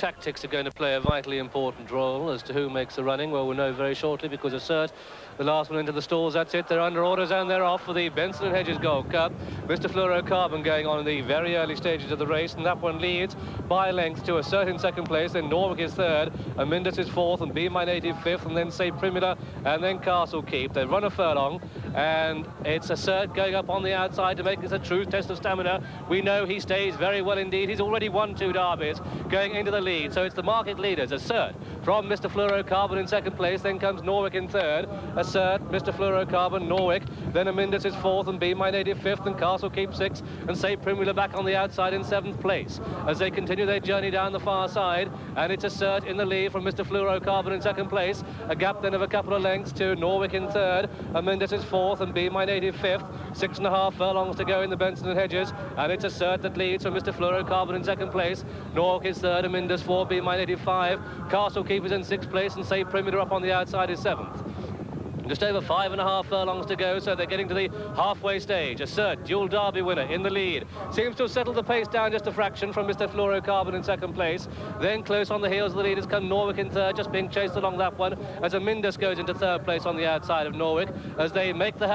tactics are going to play a vitally important role as to who makes the running. Well, we'll know very shortly, because Assert, the last one into the stalls, that's it. They're under orders and they're off for the Benson and Hedges Gold Cup. Mr. Fluorocarbon going on in the very early stages of the race, and that one leads by length to Assert in second place, then Norwick is third, Amyndas is fourth, and Be My Native fifth, and then Say Primula, and then Castle Keep. They run a furlong, and it's Assert going up on the outside to make this a true test of stamina. We know he stays very well indeed. He's already won 2 derbies, going into the lead. So it's the market leaders, Assert from Mr. Fluorocarbon in second place, then comes Norwick in third. Assert, Mr. Fluorocarbon, Norwick, then Amyndas is fourth, and Be My Native fifth, and Castle Keep sixth, and Say Primula back on the outside in seventh place as they continue their journey down the far side. And it's Assert in the lead from Mr. Fluorocarbon in second place, a gap then of a couple of lengths to Norwick in third. Amyndas is fourth, and Be My Native fifth. 6.5 furlongs to go in the Benson and Hedges, and it's Assert that leads from Mr. Fluorocarbon in second place. Norwick is third, Amyndas 4, Be My Native 5. Castle Keep is in sixth place, and Say Primula up on the outside is seventh. Just over 5.5 furlongs to go, so they're getting to the halfway stage. Assert, dual derby winner, in the lead. Seems to have settled the pace down just a fraction from Mr. Fluorocarbon in second place. Then close on the heels of the leaders come Norwick in third, just being chased along that one, as Amyndas goes into third place on the outside of Norwick, as they make the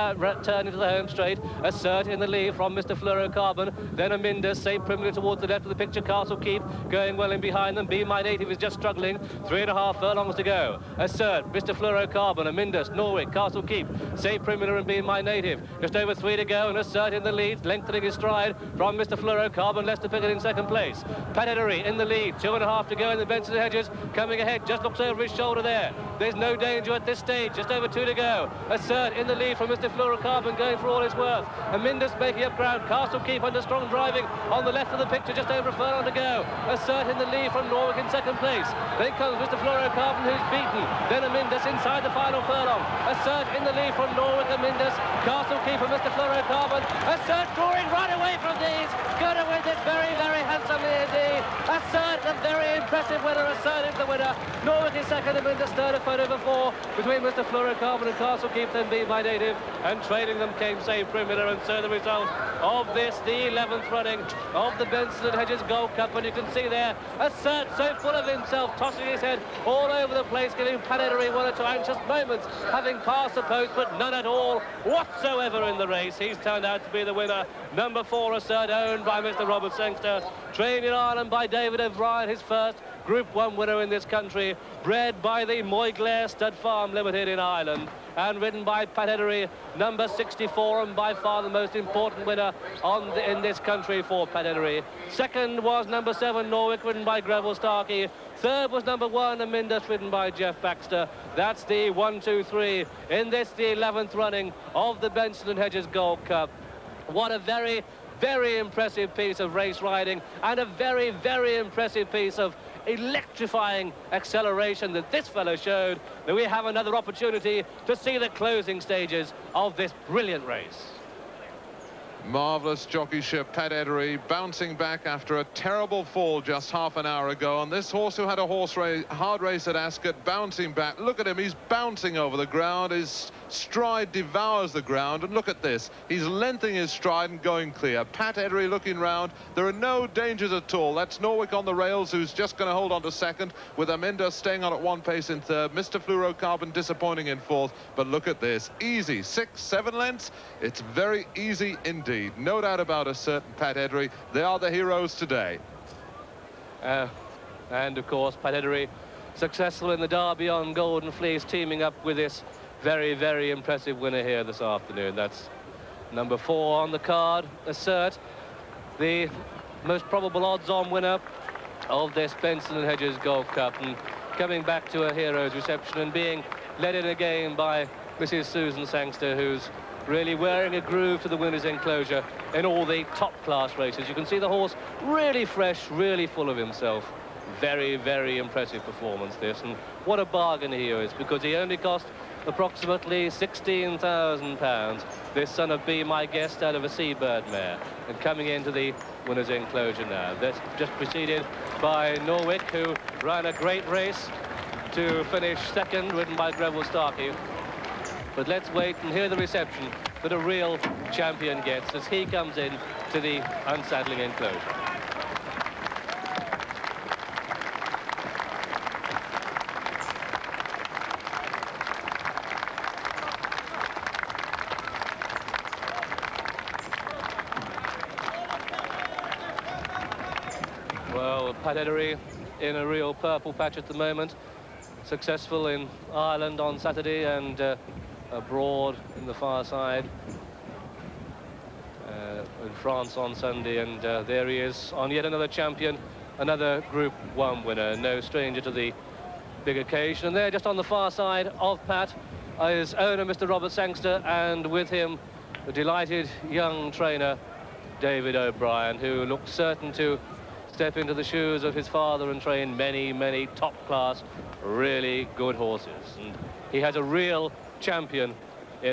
turn into the home straight. Assert in the lead from Mr. Fluorocarbon, then Amyndas, Say Primula towards the left of the picture, Castle Keep going well in behind them. Be My Native is just struggling. 3.5 furlongs to go. Assert, Mr. Fluorocarbon, Amyndas, Norwick, Castle Keep, Say Primula, and Be My Native. Just over 3 to go, and Assert in the lead, lengthening his stride from Mr. Fluorocarbon. Lester Pickett in second place. Patetery in the lead, 2.5 to go in the Benson and Hedges, coming ahead, just looks over his shoulder there. There's no danger at this stage, just over 2 to go. Assert in the lead from Mr. Fluorocarbon, going for all his worth. Amyndas making up ground. Castle Keep under strong driving on the left of the picture, just over a furlong to go. Assert in the lead from Norwick in second place. Then comes Mr. Fluorocarbon, who's beaten. Then Amyndas inside the final furlong. Assert in the lead from Norwick, Amyndas, Castle Keep and Mr. Fluorocarbon. Assert drawing right away from these. Going to win this very, very handsomely indeed. Assert, a very impressive winner. Assert is the winner. Norwick is second, Amyndas third, a photo before between Mr. Fluorocarbon and Castle Keep, then Be My Native, and trailing them came Say Primula. And so the result of this, the 11th running of the Benson and Hedges Gold Cup, and you can see there Assert so full of himself, tossing his head all over the place, giving Patetery 1 or 2 anxious moments, having passed the post, but none at all whatsoever in the race. He's turned out to be the winner. Number 4, Assert, owned by Mr. Robert Sangster, trained in Ireland by David O'Brien, his first Group 1 winner in this country, bred by the Moyglaire Stud Farm Limited in Ireland, and ridden by Patetery, number 64, and by far the most important winner in this country for Patetery. Second was number 7, Norwick, ridden by Greville Starkey. Third was number 1, Amyndas, ridden by Jeff Baxter. That's the 1, 2, 3 in this, the 11th running of the Benson and Hedges Gold Cup. What a very, very impressive piece of race riding, and a very, very impressive piece of electrifying acceleration that this fellow showed, that we have another opportunity to see the closing stages of this brilliant race. Marvellous jockeyship, Patetery bouncing back after a terrible fall just half an hour ago. And this horse, who had a hard race at Ascot, bouncing back. Look at him, he's bouncing over the ground. His stride devours the ground. And look at this, he's lengthening his stride and going clear. Patetery looking round. There are no dangers at all. That's Norwick on the rails, who's just going to hold on to second, with Amyndas staying on at 1 pace in third. Mr. Fluorocarbon disappointing in fourth. But look at this, easy, 6, 7 lengths. It's very easy indeed. No doubt about Assert and Patetery. They are the heroes today. And of course, Patetery successful in the Derby on Golden Fleece, teaming up with this very, very impressive winner here this afternoon. That's number 4 on the card, Assert, the most probable odds-on winner of this Benson and Hedges Gold Cup, and coming back to a hero's reception and being led in again by Mrs. Susan Sangster, who's really wearing a groove to the winner's enclosure in all the top-class races. You can see the horse really fresh, really full of himself. Very, very impressive performance, this, and what a bargain he is, because he only cost approximately £16,000. This son of Be My Guest out of a Seabird mare, and coming into the winner's enclosure now. That's just preceded by Norwick, who ran a great race to finish second, ridden by Greville Starkey. But let's wait and hear the reception that a real champion gets as he comes in to the unsaddling enclosure. Well, Pat Edery in a real purple patch at the moment. Successful in Ireland on Saturday and abroad in the far side in France on Sunday, and there he is on yet another champion, another Group 1 winner, no stranger to the big occasion. And there, just on the far side of Pat, his owner, Mr. Robert Sangster, and with him the delighted young trainer David O'Brien, who looks certain to step into the shoes of his father and train many top-class, really good horses. And he has a real champion